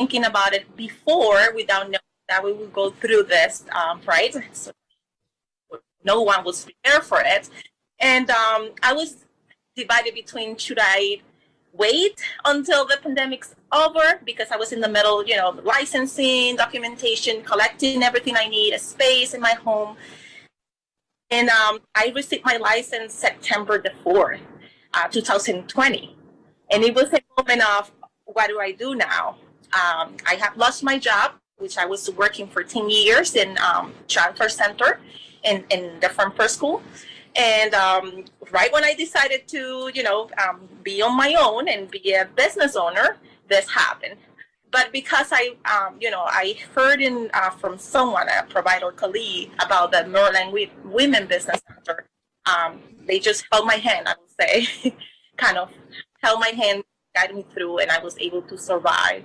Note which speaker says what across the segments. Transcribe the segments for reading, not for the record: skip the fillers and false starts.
Speaker 1: thinking about it before without knowing that we would go through this, right? So no one was prepared for it. And I was divided between, should I wait until the pandemic's over, because I was in the middle, licensing, documentation, collecting everything I need, a space in my home. And I received my license September the 4th, 2020. And it was a moment of, what do I do now? I have lost my job, which I was working for 10 years in child care center in the From First School. And right when I decided to, be on my own and be a business owner, this happened. But because I heard from someone, a provider colleague, about the Maryland Women Business Center, they just held my hand, I would say, kind of held my hand, guided me through, and I was able to survive.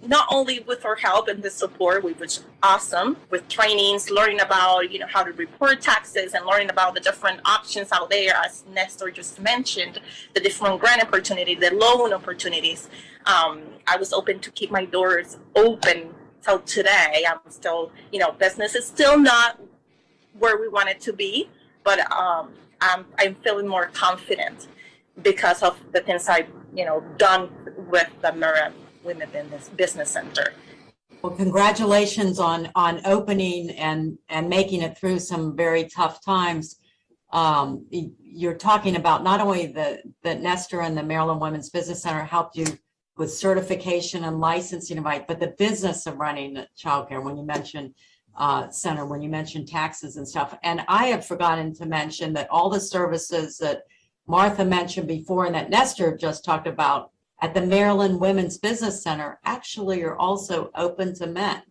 Speaker 1: Not only with her help and the support, which was awesome, with trainings, learning about, how to report taxes and learning about the different options out there, as Nestor just mentioned, the different grant opportunities, the loan opportunities. I was open to keep my doors open till today. I'm still, business is still not where we want it to be, but I'm feeling more confident because of the things I've, done with the Maryland Women Business Center.
Speaker 2: Well, congratulations on opening and making it through some very tough times. You're talking about not only that Nestor and the Maryland Women's Business Center helped you with certification and licensing, right, but the business of running childcare, when you mentioned center, when you mentioned taxes and stuff. And I have forgotten to mention that all the services that Martha mentioned before and that Nestor just talked about at the Maryland Women's Business Center actually are also open to men.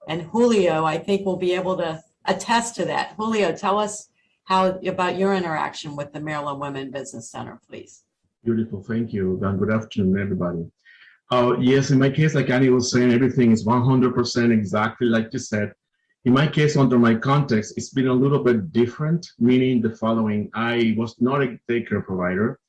Speaker 2: And Julio, I think, will be able to attest to that. Julio, tell us about your interaction with the Maryland Women's Business Center, please.
Speaker 3: Beautiful, thank you. And good afternoon, everybody. Yes, in my case, like Annie was saying, everything is 100% exactly like you said. In my case, under my context, it's been a little bit different, meaning the following. I was not a daycare provider.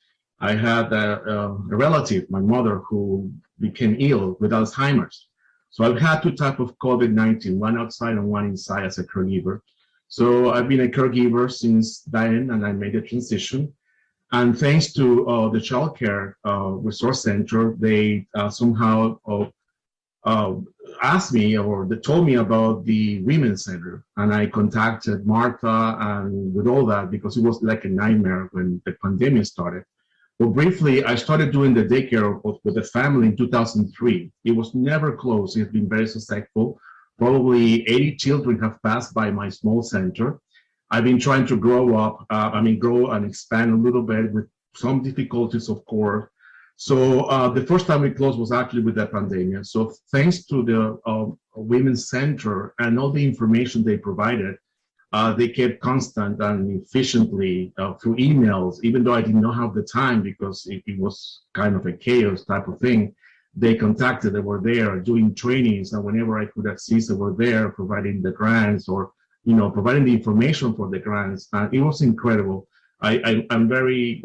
Speaker 3: I had a relative, my mother, who became ill with Alzheimer's. So I've had two types of COVID-19, one outside and one inside as a caregiver. So I've been a caregiver since then, and I made a transition. And thanks to the Child Care Resource Center, they somehow asked me, or they told me about the Women's Center. And I contacted Martha and with all that, because it was like a nightmare when the pandemic started. Well, briefly, I started doing the daycare with the family in 2003. It was never closed. It's been very successful. Probably 80 children have passed by my small center. I've been trying to grow and expand a little bit with some difficulties, of course. So the first time we closed was actually with the pandemic. So thanks to the Women's Center and all the information they provided, they kept constant and efficiently through emails, even though I did not have the time because it was kind of a chaos type of thing. They contacted, they were there doing trainings, and whenever I could assist, they were there providing the grants or, providing the information for the grants. And it was incredible. I'm very,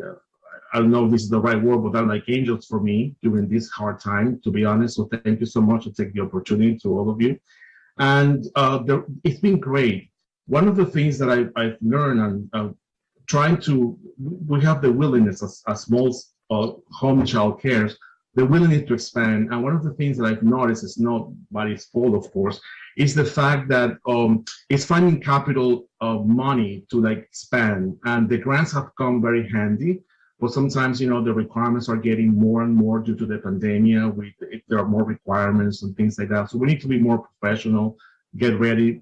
Speaker 3: I don't know if this is the right word, but they're like angels for me during this hard time, to be honest. So thank you so much to take the opportunity to all of you. And it's been great. One of the things that I've learned and we have the willingness as small home child cares, the willingness to expand. And one of the things that I've noticed, is nobody's fault, of course, is the fact that it's finding capital money to expand. And the grants have come very handy. But sometimes, the requirements are getting more and more due to the pandemic. There are more requirements and things like that. So we need to be more professional, get ready,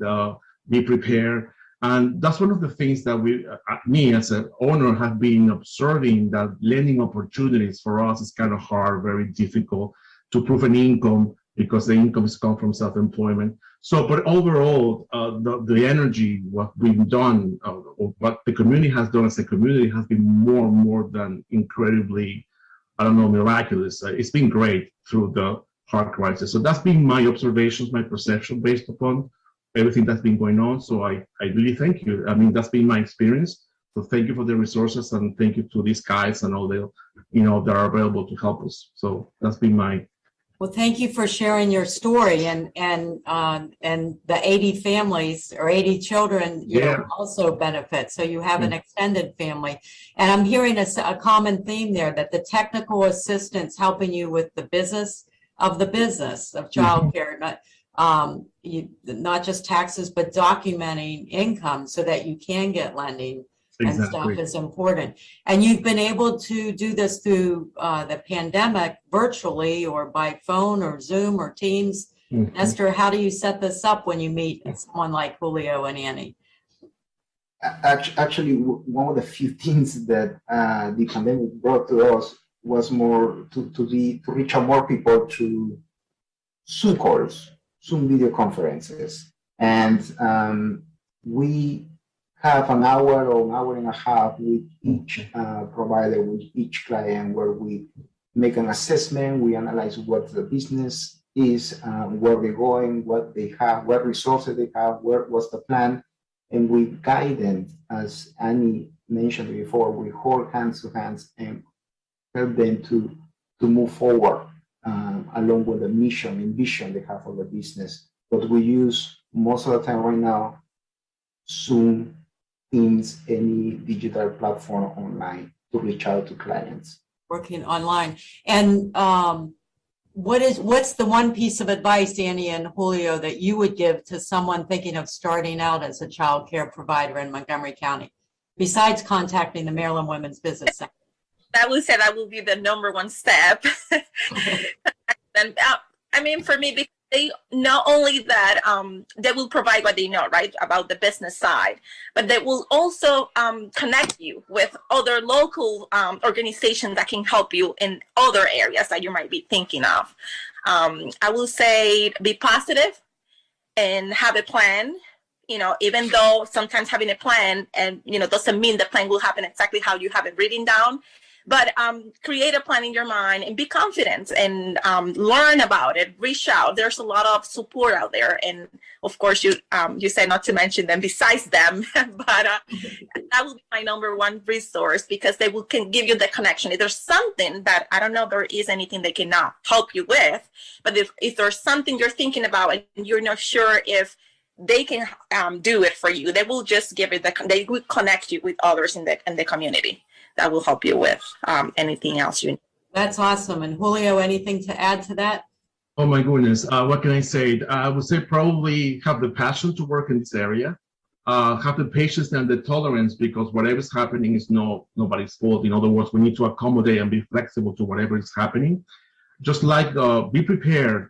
Speaker 3: be prepared. And that's one of the things that me as an owner have been observing, that lending opportunities for us is kind of hard, very difficult to prove an income because the income is come from self-employment. So, but overall, the energy, what we've done, or what the community has done as a community has been more than incredibly, miraculous. It's been great through the hard crisis. So that's been my observations, my perception based upon everything that's been going on. So I really thank you. That's been my experience. So thank you for the resources, and thank you to these guys and all the, that are available to help us. So that's been my
Speaker 2: Well, thank you for sharing your story, and the 80 families or 80 children,
Speaker 3: Yeah.
Speaker 2: also benefit. So you have an extended family, and I'm hearing a common theme there, that the technical assistance helping you with the business of childcare, not just taxes, but documenting income so that you can get lending and stuff
Speaker 3: Exactly.
Speaker 2: is important. And you've been able to do this through the pandemic virtually or by phone or Zoom or Teams.
Speaker 3: Mhm.
Speaker 2: Esther, how do you set this up when you meet someone like Julio and Annie?
Speaker 4: Actually, one of the few things that the pandemic brought to us was more to reach out more people through Zoom calls, Zoom video conferences, and we have an hour or an hour and a half with each provider, with each client, where we make an assessment, we analyze what the business is, where they're going, what they have, what resources they have, what's the plan, and we guide them, as Annie mentioned before, we hold hands to hands and help them to move forward along with the mission and vision they have for the business. But we use most of the time right now Zoom, Teams, any digital platform online to reach out to clients.
Speaker 2: Working online. And what's the one piece of advice, Annie and Julio, that you would give to someone thinking of starting out as a child care provider in Montgomery County, besides contacting the Maryland Women's Business Center?
Speaker 1: I would say that will be the number one step. And I mean, for me, because they not only that they will provide what they know, right, about the business side, but they will also connect you with other local organizations that can help you in other areas that you might be thinking of. I will say be positive and have a plan. Even though sometimes having a plan and doesn't mean the plan will happen exactly how you have it written down, but create a plan in your mind and be confident and learn about it. Reach out. There's a lot of support out there, and of course, you said not to mention them besides them, but that will be my number one resource, because they can give you the connection. If there's something that I don't know, there is anything they cannot help you with, but if there's something you're thinking about and you're not sure if they can do it for you, they will just give it. They will connect you with others in the community that will help you with anything else you need.
Speaker 2: That's awesome. And Julio, anything to add to that?
Speaker 3: Oh my goodness, what can I say? I would say probably have the passion to work in this area, have the patience and the tolerance, because whatever's happening is nobody's fault. In other words, we need to accommodate and be flexible to whatever is happening. Just like be prepared,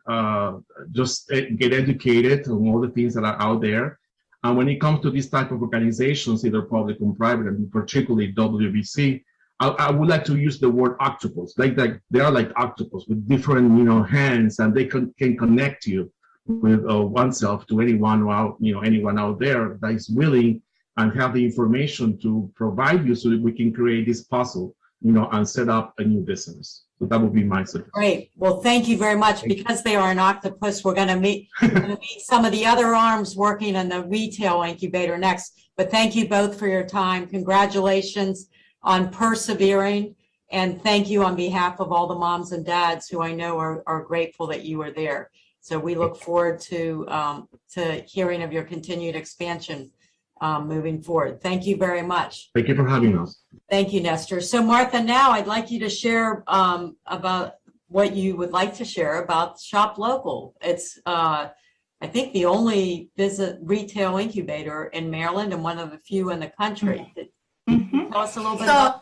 Speaker 3: just get educated on all the things that are out there. And when it comes to this type of organizations, either public and private, and particularly WBC, I would like to use the word octopus. Like they are like octopus with different hands, and they can connect you with oneself to anyone out there that is willing and have the information to provide you, so that we can create this puzzle, and set up a new business. So that would be my suggestion.
Speaker 2: Great. Well, thank you very much. Because they are an octopus, we're going to meet some of the other arms working in the retail incubator next. But thank you both for your time. Congratulations on persevering. And thank you on behalf of all the moms and dads who I know are grateful that you are there. So we look forward to hearing of your continued expansion moving forward. Thank you very much.
Speaker 3: Thank you for having us.
Speaker 2: Thank you, Nestor. So Martha, now I'd like you to share about what you would like to share about Shop Local. It's, I think, the only retail incubator in Maryland and one of the few in the country.
Speaker 5: Mm-hmm.
Speaker 2: Tell us a little bit about.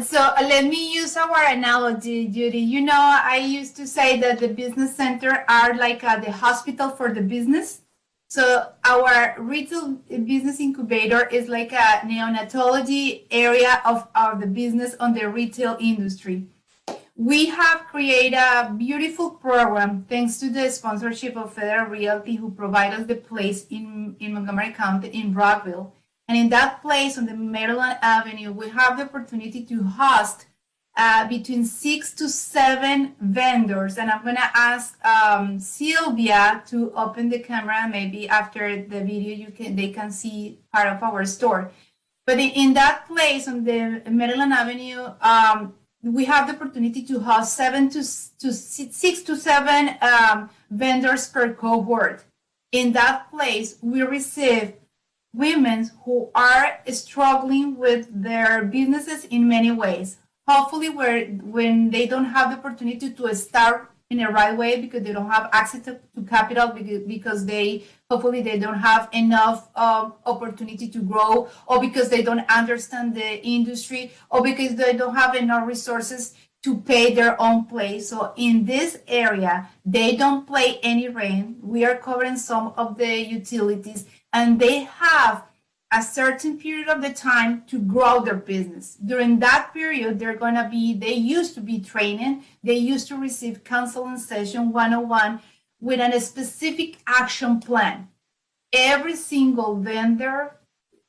Speaker 5: So let me use our analogy, Judy. I used to say that the business center are like the hospital for the business. So our retail business incubator is like a neonatology area of the business on the retail industry. We have created a beautiful program thanks to the sponsorship of Federal Realty, who provide us the place in Montgomery County in Rockville. And in that place on the Maryland Avenue, we have the opportunity to host between 6 to 7 vendors. And I'm going to ask Sylvia to open the camera. Maybe after the video, they can see part of our store. But in that place on the Maryland Avenue, we have the opportunity to host 6 to 7 vendors per cohort. In that place, we receive women who are struggling with their businesses in many ways. Hopefully, when they don't have the opportunity to start in a right way because they don't have access to capital, because they hopefully they don't have enough opportunity to grow, or because they don't understand the industry, or because they don't have enough resources to pay their own place. So in this area, they don't pay any rent. We are covering some of the utilities, and they have a certain period of the time to grow their business. During that period, they used to be training, they used to receive counseling session 101 with a specific action plan. Every single vendor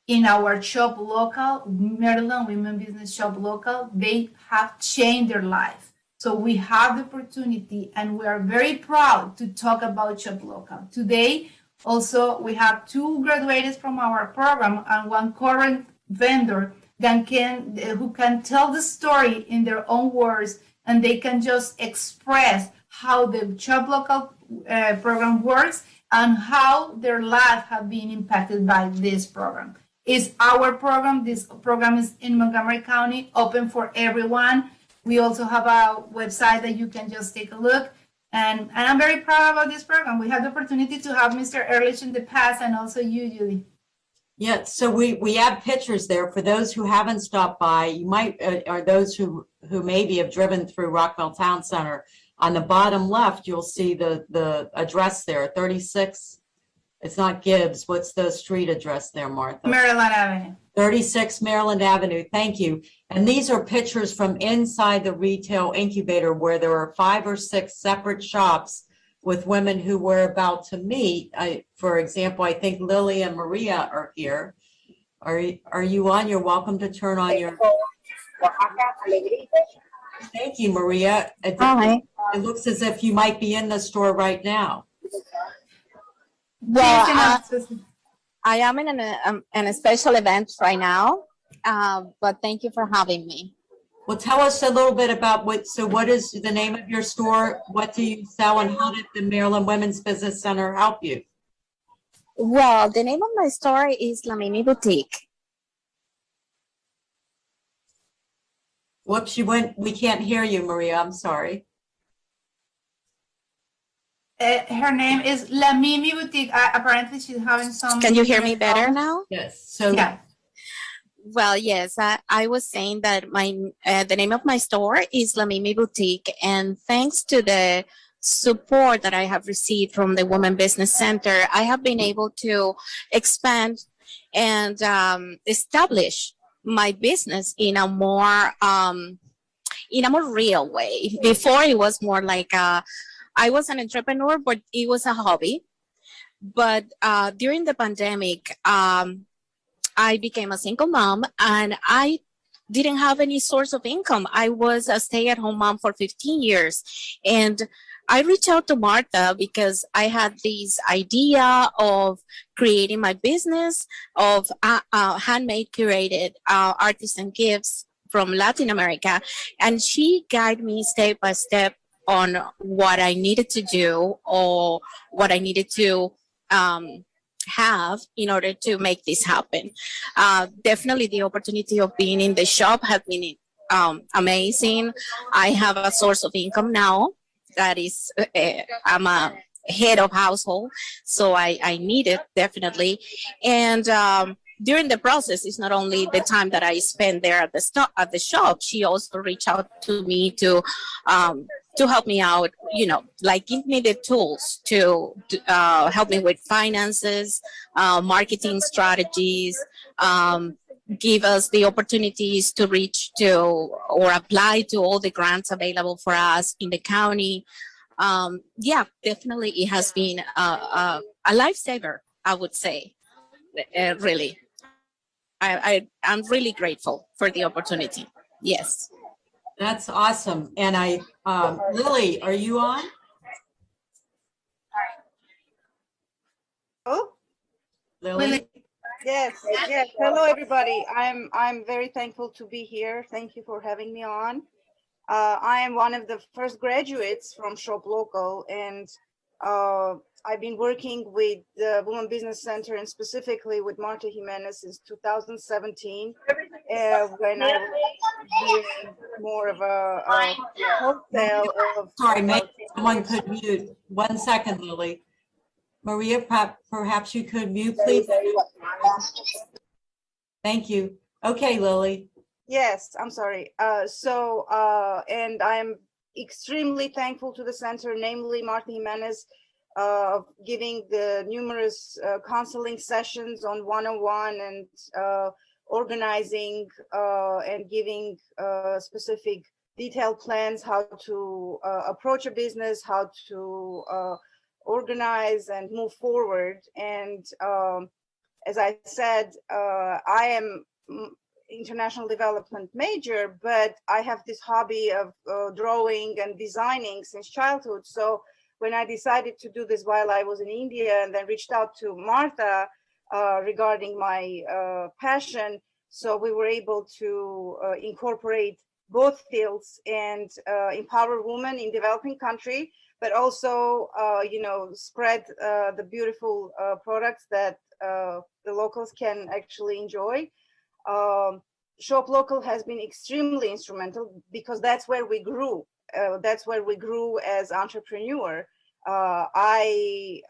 Speaker 5: in our shop local, Maryland Women Business Shop local, they have changed their life. So we have the opportunity, and we are very proud to talk about shop local. Today, also, we have 2 graduates from our program and 1 current vendor who can tell the story in their own words, and they can just express how the shop local program works and how their life have been impacted by this program. It's our program. This program is in Montgomery County, open for everyone. We also have a website that you can just take a look. And I'm very proud about this program. We had the opportunity to have Mr. Ehrlich in the past, and also you, Judy.
Speaker 2: Yeah, so we have pictures there for those who haven't stopped by. You might, or those who maybe have driven through Rockville Town Center. On the bottom left, you'll see the address there, 36. It's not Gibbs. What's the street address there, Martha?
Speaker 5: Maryland Avenue.
Speaker 2: 36 Maryland Avenue. Thank you. And these are pictures from inside the retail incubator, where there are 5 or 6 separate shops with women who we're about to meet. For example, I think Lily and Maria are here. Are you on? You're welcome to turn on your. Thank you, Maria.
Speaker 6: Hi.
Speaker 2: It looks as if you might be in the store right now.
Speaker 6: Well, I am in a special event right now, but thank you for having me.
Speaker 2: Well, tell us a little bit about what is the name of your store? What do you sell, and how did the Maryland Women's Business Center help you?
Speaker 6: Well, the name of my store is La Mimi Boutique.
Speaker 2: Whoops, we can't hear you, Maria. I'm sorry.
Speaker 5: Her name is La Mimi Boutique. Apparently, she's having some.
Speaker 6: Can you hear me better now?
Speaker 2: Yes. So
Speaker 5: yeah.
Speaker 6: Well, yes, I was saying that the name of my store is La Mimi Boutique, and thanks to the support that I have received from the Women Business Center, I have been able to expand and establish my business in a more real way. Before, it was more like I was an entrepreneur, but it was a hobby. But during the pandemic, I became a single mom, and I didn't have any source of income. I was a stay-at-home mom for 15 years. And I reached out to Martha because I had this idea of creating my business of handmade curated artisan gifts from Latin America. And she guided me step by step on what I needed to do, or what I needed to have in order to make this happen. Definitely the opportunity of being in the shop has been amazing. I have a source of income now that is, I'm a head of household, so I need it definitely. And during the process, it's not only the time that I spend there at the shop. She also reached out to me to help me out, like give me the tools to help me with finances, marketing strategies, give us the opportunities to reach to or apply to all the grants available for us in the county. Yeah, definitely it has been a lifesaver, I would say, really. I'm really grateful for the opportunity. Yes.
Speaker 2: that's awesome. And Lily, are you on?
Speaker 7: Oh,
Speaker 2: Lily?
Speaker 7: yes. Hello, everybody. I'm very thankful to be here. Thank you for having me on. I am one of the first graduates from Shop Local, and I've been working with the Women Business Center and specifically with Marta Jimenez since 2017, when I was doing more of a wholesale of.
Speaker 2: Sorry, maybe someone could mute. 1 second, Lily. Maria, perhaps you could mute, please. Thank you. Okay, Lily.
Speaker 7: Yes, I'm sorry. And I'm extremely thankful to the center, namely Marta Jimenez, giving the numerous counseling sessions on one-on-one and organizing and giving specific detailed plans how to approach a business, how to organize and move forward. And as I said, I am international development major, but I have this hobby of drawing and designing since childhood. So when I decided to do this while I was in India and then reached out to Martha regarding my passion, so we were able to incorporate both fields and empower women in developing country, but also, spread the beautiful products that the locals can actually enjoy. Shop Local has been extremely instrumental because that's where we grew. That's where we grew as entrepreneur. I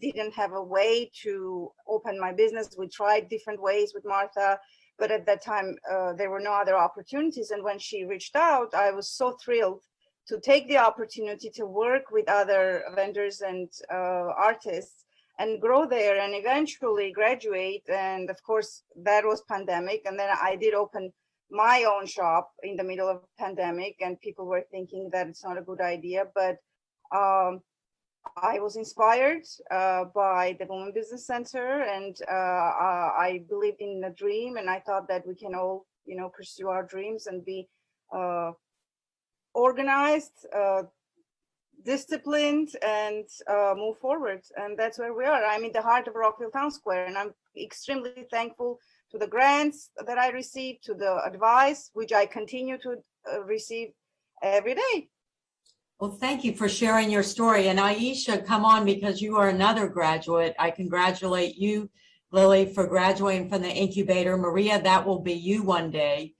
Speaker 7: didn't have a way to open my business. We tried different ways with Martha, but at that time there were no other opportunities. And when she reached out, I was so thrilled to take the opportunity to work with other vendors and artists and grow there and eventually graduate. And of course, that was pandemic. And then I did open my own shop in the middle of pandemic, and people were thinking that it's not a good idea. But I was inspired by the Women Business Center, and I believed in a dream, and I thought that we can all, pursue our dreams and be organized, disciplined, and move forward. And that's where we are. I'm in the heart of Rockville Town Square, and I'm extremely thankful to the grants that I received, to the advice, which I continue to receive every day.
Speaker 2: Well, thank you for sharing your story. And Aisha, come on, because you are another graduate. I congratulate you, Lily, for graduating from the incubator. Maria, that will be you one day.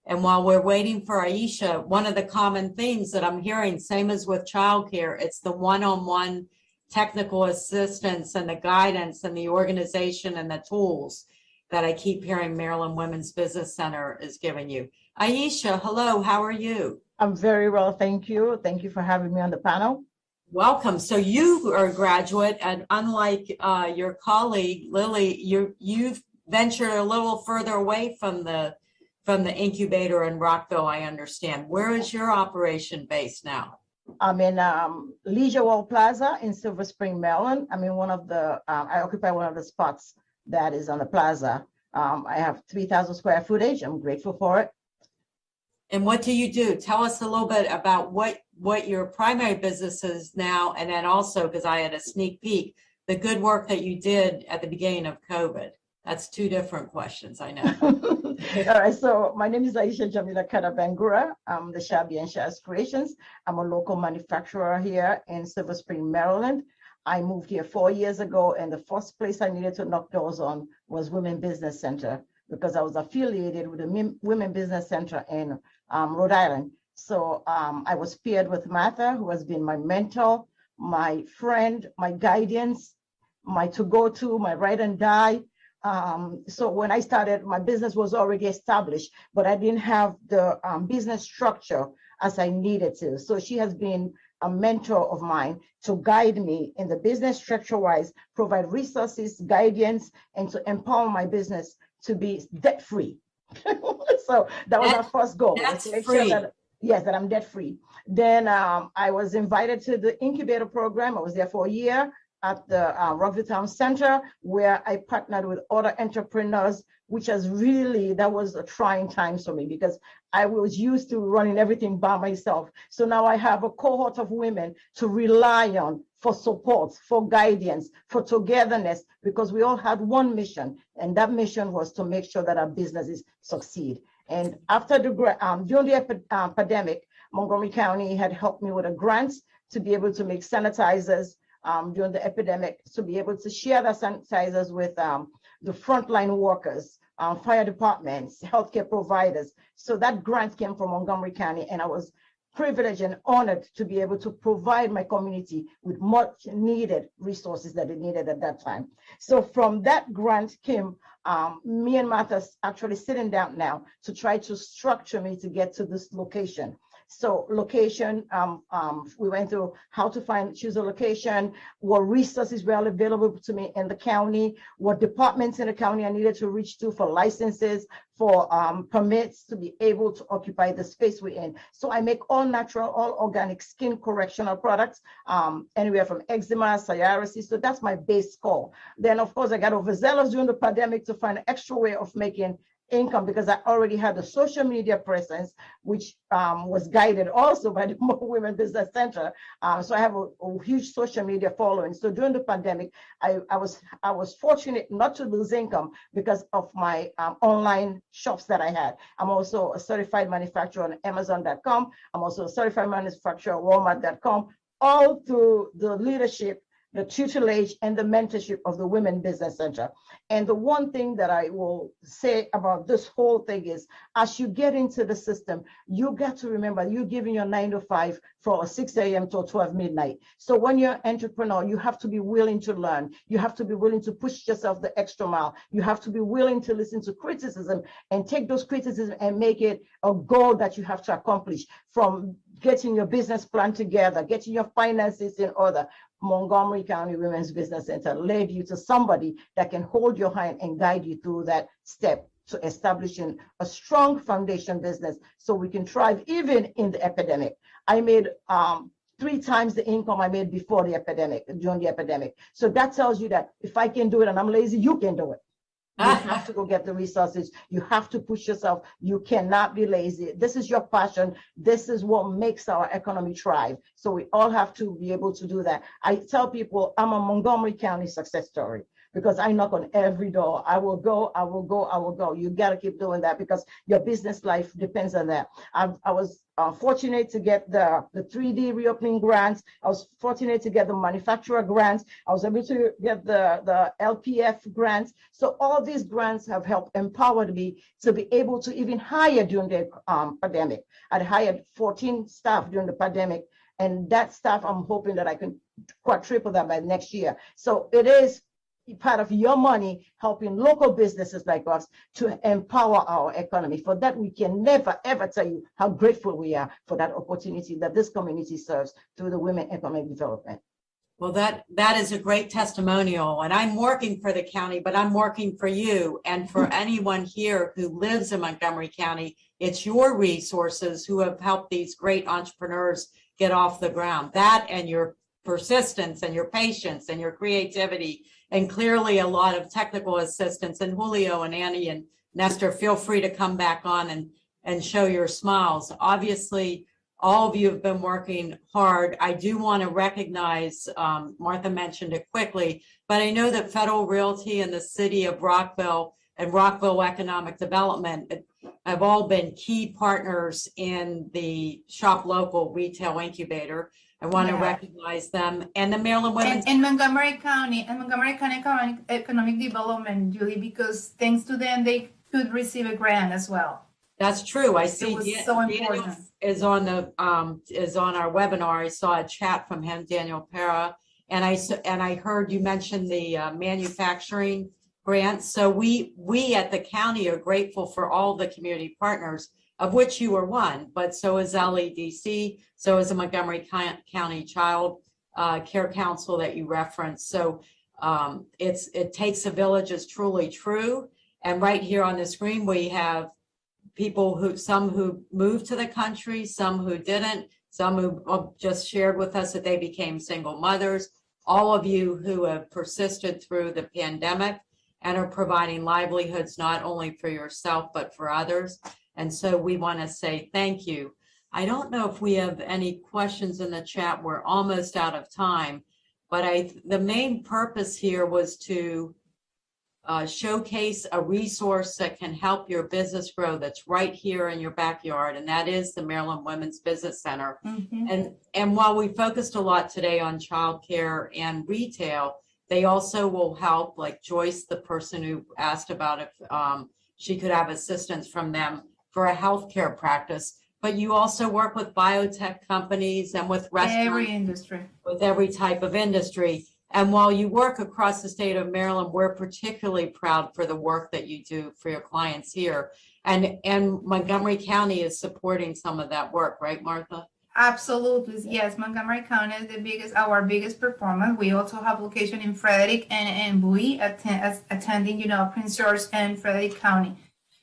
Speaker 2: And while we're waiting for Aisha, one of the common themes that I'm hearing, same as with childcare, it's the one-on-one technical assistance and the guidance and the organization and the tools that I keep hearing Maryland Women's Business Center is giving you. Aisha, hello, how are you?
Speaker 8: I'm very well, thank you. Thank you for having me on the panel.
Speaker 2: Welcome. So you are a graduate, and unlike your colleague, Lily, you've ventured a little further away from the incubator in Rockville, I understand. Where is your operation based now?
Speaker 8: I'm in Leisure World Plaza in Silver Spring, Maryland. I'm in I occupy one of the spots that is on the plaza. I have 3,000 square footage. I'm grateful for it.
Speaker 2: And what do you do? Tell us a little bit about what your primary business is now, and then also, because I had a sneak peek, the good work that you did at the beginning of COVID. That's two different questions, I know.
Speaker 8: All right, so my name is Aisha Jamila Kadabangura. I'm the Shabby and Shaz Creations. I'm a local manufacturer here in Silver Spring, Maryland. I moved here 4 years ago, and the first place I needed to knock doors on was Women Business Center, because I was affiliated with the Women Business Center in Rhode Island. So I was paired with Martha, who has been my mentor, my friend, my guidance, my to-go-to, my ride and die. So when I started, my business was already established, but I didn't have the business structure as I needed to. So she has been a mentor of mine to guide me in the business structure-wise, provide resources, guidance, and to empower my business to be debt-free. So that was our first goal. To make sure that, yes, that I'm debt-free. Then I was invited to the incubator program. I was there for a year at the Rockville Town Center, where I partnered with other entrepreneurs, which that was a trying time for me because I was used to running everything by myself. So now I have a cohort of women to rely on for support, for guidance, for togetherness, because we all had one mission, and that mission was to make sure that our businesses succeed. And after during the pandemic, Montgomery County had helped me with a grant to be able to make sanitizers during the epidemic, to be able to share the sanitizers with the frontline workers, fire departments, healthcare providers. So that grant came from Montgomery County, and I was privileged and honored to be able to provide my community with much needed resources that they needed at that time. So from that grant came me and Martha actually sitting down now to try to structure me to get to this location. So location, we went through how to choose a location, what resources were available to me in the county, what departments in the county I needed to reach to for licenses, for permits to be able to occupy the space we're in. So I make all natural, all organic skin correctional products, anywhere from eczema, psoriasis. So that's my base core. Then of course I got overzealous during the pandemic to find an extra way of making income, because I already had a social media presence, which was guided also by the Women Business Center. So I have a huge social media following. So during the pandemic, I was fortunate not to lose income because of my online shops that I had. I'm also a certified manufacturer on Amazon.com. I'm also a certified manufacturer on Walmart.com, all through the leadership, the tutelage, and the mentorship of the Women Business Center. And the one thing that I will say about this whole thing is, as you get into the system, you got to remember you're giving your 9 to 5 from 6 a.m. to 12 midnight. So when you're an entrepreneur, you have to be willing to learn. You have to be willing to push yourself the extra mile. You have to be willing to listen to criticism and take those criticisms and make it a goal that you have to accomplish, from getting your business plan together, getting your finances in order. Montgomery County Women's Business Center led you to somebody that can hold your hand and guide you through that step to establishing a strong foundation business so we can thrive even in the epidemic. I made 3 times the income I made before the epidemic, during the epidemic. So that tells you that if I can do it and I'm lazy, you can do it. You have to go get the resources. You have to push yourself. You cannot be lazy. This is your passion. This is what makes our economy thrive. So we all have to be able to do that. I tell people I'm a Montgomery County success story, because I knock on every door. I will go, I will go, I will go. You got to keep doing that, because your business life depends on that. I was fortunate to get the 3D reopening grants. I was fortunate to get the manufacturer grants. I was able to get the LPF grants. So all these grants have helped empowered me to be able to even hire during the pandemic. I hired 14 staff during the pandemic, and that staff, I'm hoping that I can quadruple that by next year. So it is part of your money helping local businesses like us to empower our economy. For that, we can never, ever tell you how grateful we are for that opportunity that this community serves through the Women Economic Development.
Speaker 2: Well, that is a great testimonial, and I'm working for the county, but I'm working for you and for anyone here who lives in Montgomery County. It's your resources who have helped these great entrepreneurs get off the ground. That and your persistence and your patience and your creativity, and clearly a lot of technical assistance. And Julio and Annie and Nestor, feel free to come back on and show your smiles. Obviously, all of you have been working hard. I do want to recognize, Martha mentioned it quickly, but I know that Federal Realty and the City of Rockville and Rockville Economic Development have all been key partners in the Shop Local Retail Incubator. I want to recognize them, and the Maryland Women's
Speaker 5: and Montgomery County Economic Development, Julie, because thanks to them they could receive a grant as well.
Speaker 2: That's true. I see.
Speaker 5: It was so important.
Speaker 2: Is on our webinar. I saw a chat from him, Daniel Para, and I heard you mention the manufacturing grants. So we at the county are grateful for all the community partners, of which you are one, but so is LEDC, so is the Montgomery County Child Care Council that you referenced. So it takes a village is truly true. And right here on the screen, we have people some who moved to the country, some who didn't, some who just shared with us that they became single mothers, all of you who have persisted through the pandemic and are providing livelihoods not only for yourself, but for others. And so we want to say thank you. I don't know if we have any questions in the chat. We're almost out of time, but the main purpose here was to showcase a resource that can help your business grow that's right here in your backyard, and that is the Maryland Women's Business Center. And while we focused a lot today on childcare and retail, they also will help, like Joyce, the person who asked about if she could have assistance from them for a healthcare practice. But you also work with biotech companies and with restaurants,
Speaker 5: Every industry.
Speaker 2: with every type of industry. And while you work across the state of Maryland, we're particularly proud for the work that you do for your clients here. And Montgomery County is supporting some of that work, right, Martha?
Speaker 5: Absolutely, yes. Montgomery County is our biggest performer. We also have location in Frederick and Bowie, attending, Prince George and Frederick County.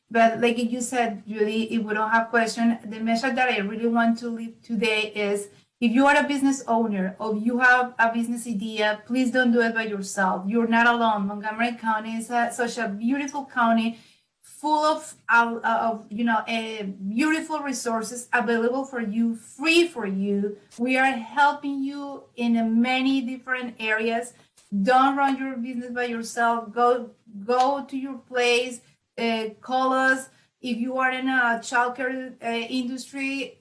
Speaker 5: But like you said, Judy, if we don't have question, the message that I really want to leave today is, if you are a business owner or you have a business idea, please don't do it by yourself. You're not alone. Montgomery County is such a beautiful county, full of beautiful resources available for you, free for you. We are helping you in many different areas. Don't run your business by yourself. Go to your place. Call us. If you are in a childcare industry,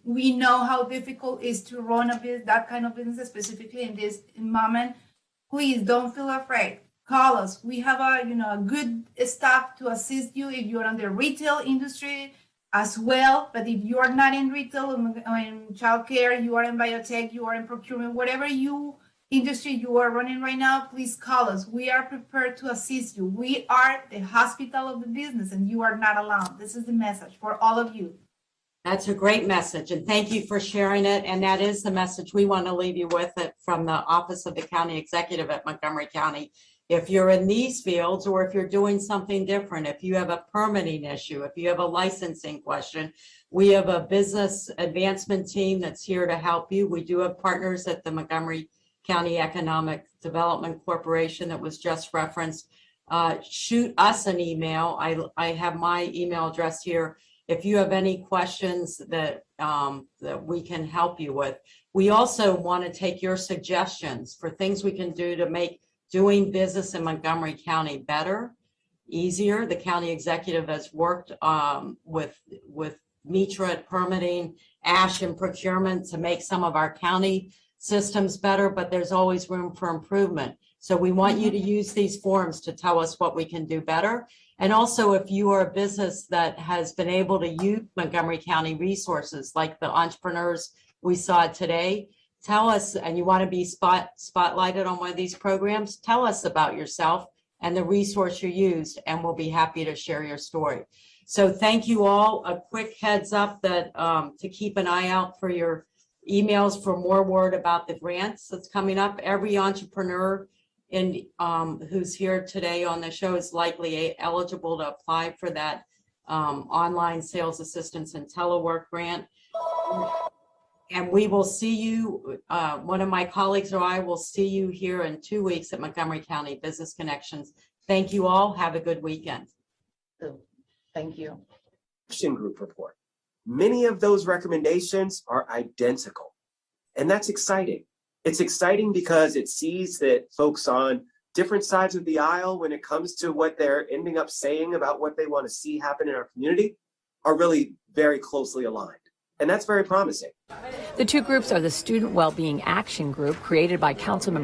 Speaker 5: we know how difficult it is to run that kind of business, specifically in this moment. Please don't feel afraid. Call us. We have a good staff to assist you if you're in the retail industry as well. But if you are not in retail or in childcare, you are in biotech, you are in procurement, whatever industry you are running right now, please call us. We are prepared to assist you. We are the hospital of the business, and you are not alone. This is the message for all of you.
Speaker 2: That's a great message, and thank you for sharing it. And that is the message we want to leave you with it from the Office of the County Executive at Montgomery County. If you're in these fields, or if you're doing something different, if you have a permitting issue, if you have a licensing question, we have a business advancement team that's here to help you. We do have partners at the Montgomery County Economic Development Corporation that was just referenced. Shoot us an email. I have my email address here. If you have any questions that we can help you with. We also want to take your suggestions for things we can do to make doing business in Montgomery County better, easier. The county executive has worked with Mitra at permitting, Ash in procurement to make some of our county systems better, but there's always room for improvement. So we want you to use these forums to tell us what we can do better. And also, if you are a business that has been able to use Montgomery County resources, like the entrepreneurs we saw today, tell us, and you want to be spotlighted on one of these programs, tell us about yourself and the resource you used, and we'll be happy to share your story. So thank you all. A quick heads up that to keep an eye out for your emails for more word about the grants that's coming up. Every entrepreneur who's here today on the show is likely eligible to apply for that online sales assistance and telework grant. And we will see you, one of my colleagues or I will see you here in 2 weeks at Montgomery County Business Connections. Thank you all. Have a good weekend.
Speaker 8: Thank you.
Speaker 9: Action Group report. Many of those recommendations are identical, and that's exciting. It's exciting because it sees that folks on different sides of the aisle, when it comes to what they're ending up saying about what they want to see happen in our community, are really very closely aligned. And that's very promising.
Speaker 10: The two groups are the Student Wellbeing Action Group, created by Councilmember